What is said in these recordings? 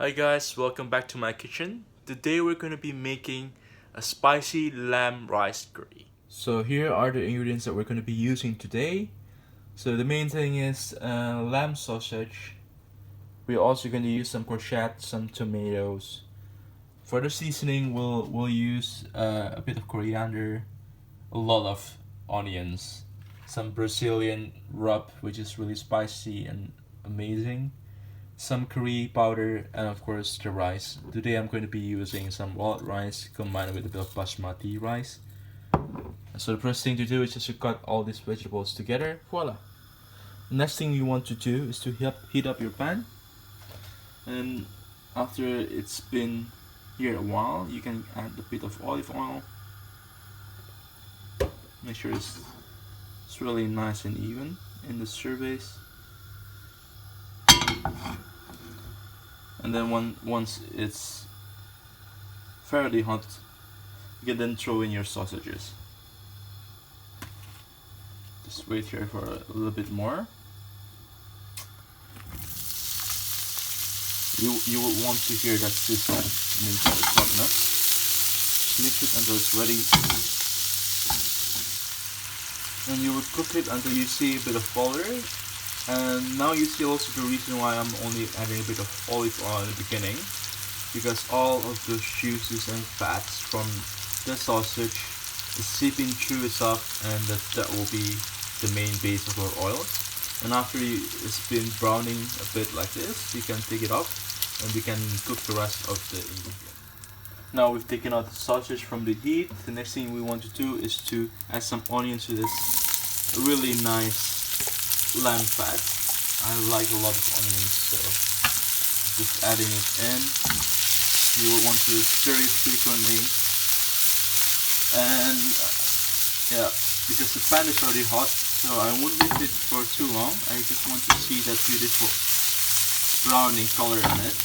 Hi guys, welcome back to my kitchen. Today we're going to be making a spicy lamb rice curry. So here are the ingredients that we're going to be using today. So the main thing is lamb sausage. We're also going to use some courgette, some tomatoes. For the seasoning, we'll use a bit of coriander, a lot of onions, some Brazilian rub, which is really spicy and amazing, some curry powder, and of course the rice. Today I'm going to be using some wild rice combined with a bit of basmati rice. So the first thing to do is just to cut all these vegetables together. Voila. Next thing you want to do is to heat up your pan, and after it's been here a while, you can add a bit of olive oil. Make sure it's really nice and even in the surface. And then once it's fairly hot, you can then throw in your sausages. Just wait here for a little bit more. You will want to hear that sizzle, means that it's hot enough. Mix it until it's ready, and you would cook it until you see a bit of color. And now you see also the reason why I'm only adding a bit of olive oil in the beginning, because all of those juices and fats from the sausage is seeping through itself, and that will be the main base of our oil. And after it's been browning a bit like this, you can take it off and we can cook the rest of the ingredients. Now we've taken out the sausage from the heat. The next thing we want to do is to add some onions to this really nice lamb fat. I like a lot of onions, so just adding it in. You will want to stir it frequently, and yeah, because the pan is already hot, so I won't leave it for too long. I just want to see that beautiful browning color in it,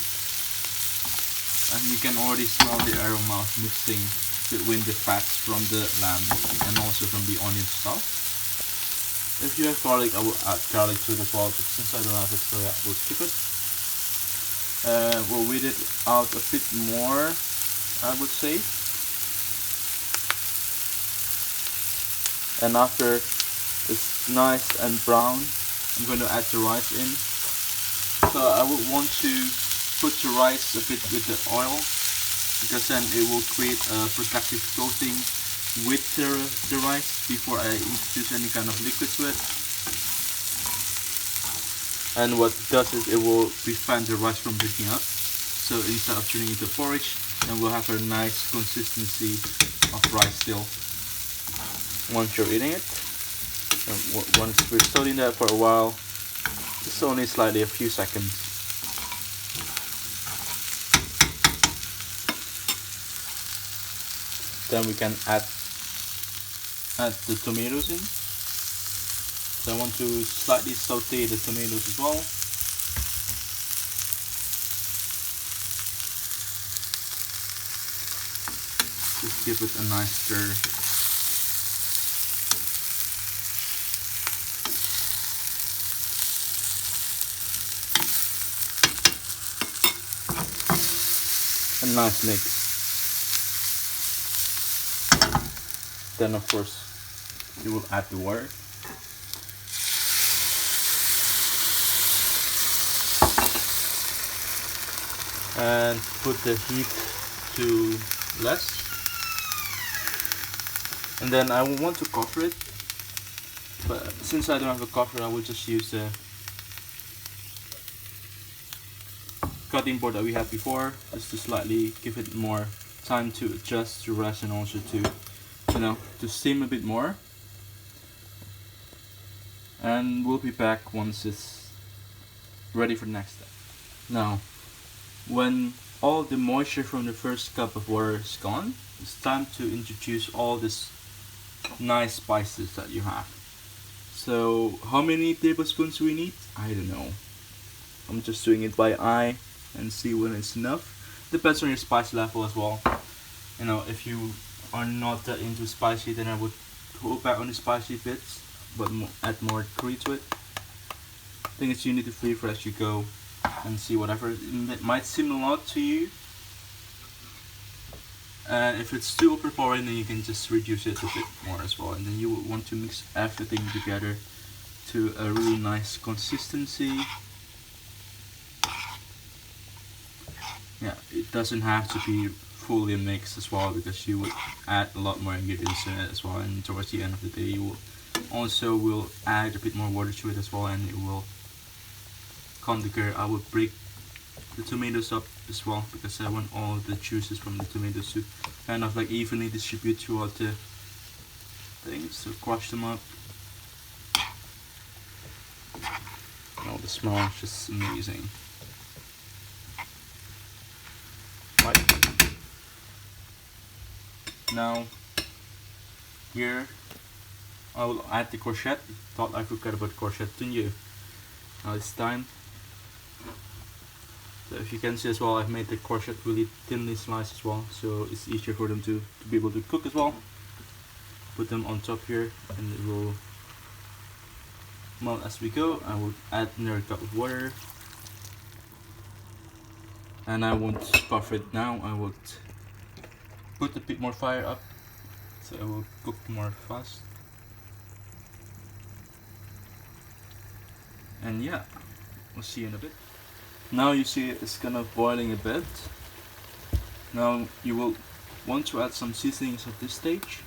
and you can already smell the aroma mixing between the fats from the lamb and also from the onion stuff. If you have garlic, I will add garlic to it as well, but since I don't have it, so yeah, we'll skip it. We'll weed it out a bit more, I would say. And after it's nice and brown, I'm going to add the rice in. So I would want to put the rice a bit with the oil, because then it will create a protective coating with the rice before I introduce any kind of liquid to it. And what it does is it will prevent the rice from breaking up. So instead of turning into porridge, then we'll have a nice consistency of rice still once you're eating it. And once we're studying that for a while, it's only slightly a few seconds. Then we can add the tomatoes in. So I want to slightly saute the tomatoes as well. Just give it a nice stir. A nice mix. Then of course you will add the water. And put the heat to less. And then I will want to cover it. But since I don't have a cover, I will just use the cutting board that we had before, just to slightly give it more time to adjust to rest and also to to steam a bit more. And we'll be back once it's ready for the next step. Now, when all the moisture from the first cup of water is gone, it's time to introduce all this nice spices that you have. So how many tablespoons do we need? I don't know. I'm just doing it by eye and see when it's enough. Depends on your spice level as well. If you are not that into spicy, then I would hold back on the spicy bits, but add more curry to it. Thing is, you need to flavor as you go. and see whatever it might seem a lot to you. And if it's too overpowering, then you can just reduce it a bit more as well. And then you will want to mix everything together to a really nice consistency. Yeah, it doesn't have to be fully mixed as well, because you would add a lot more ingredients in it as well, and towards the end of the day you will also add a bit more water to it as well, and it will come together. I would break the tomatoes up as well, because I want all the juices from the tomatoes to kind of like evenly distribute throughout the things, so crush them up. Oh, the smell is just amazing. Right. Now, here I will add the courgette. Thought I forgot about courgette, didn't you? Now it's time. So if you can see as well, I've made the courgette really thinly sliced as well, so it's easier for them to be able to cook as well. Put them on top here, and it will melt as we go. I will add another cup of water, and I won't cover it now. I will put a bit more fire up, so it will cook more fast. And yeah, we'll see you in a bit. Now you see it's kind of boiling a bit. Now you will want to add some seasonings at this stage.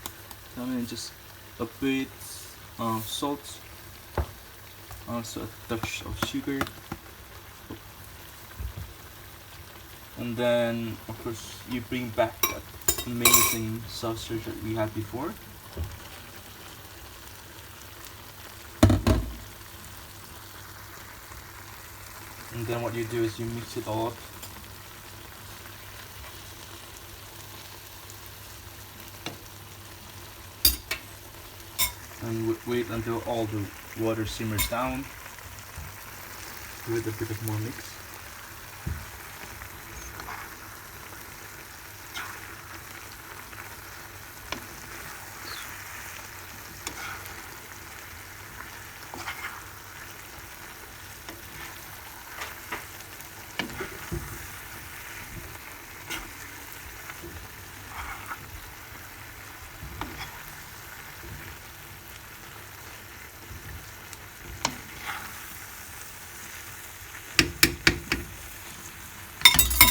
So I'm going just a bit salt, also a touch of sugar, and then of course you bring back that amazing sausage that we had before. And then what you do is you mix it all up. And wait until all the water simmers down. Give it a bit of more mix.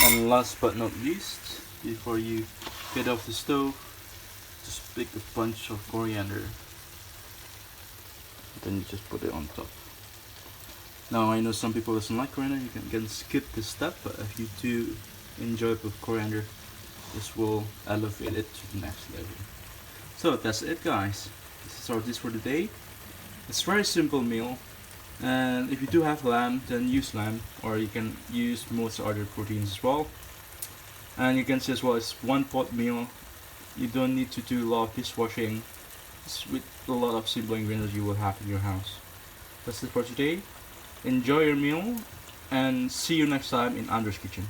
And last but not least, before you get off the stove, just pick a bunch of coriander. Then you just put it on top. Now I know some people doesn't like coriander, you can skip this step, but if you do enjoy it with coriander, this will elevate it to the next level. So that's it guys, this is our dish for the day. It's a very simple meal, and if you do have lamb, then use lamb, or you can use most other proteins as well. And you can see as well, it's one pot meal. You don't need to do a lot of dishwashing. It's with a lot of simple ingredients you will have in your house. That's it for today. Enjoy your meal, and see you next time in Andre's Kitchen.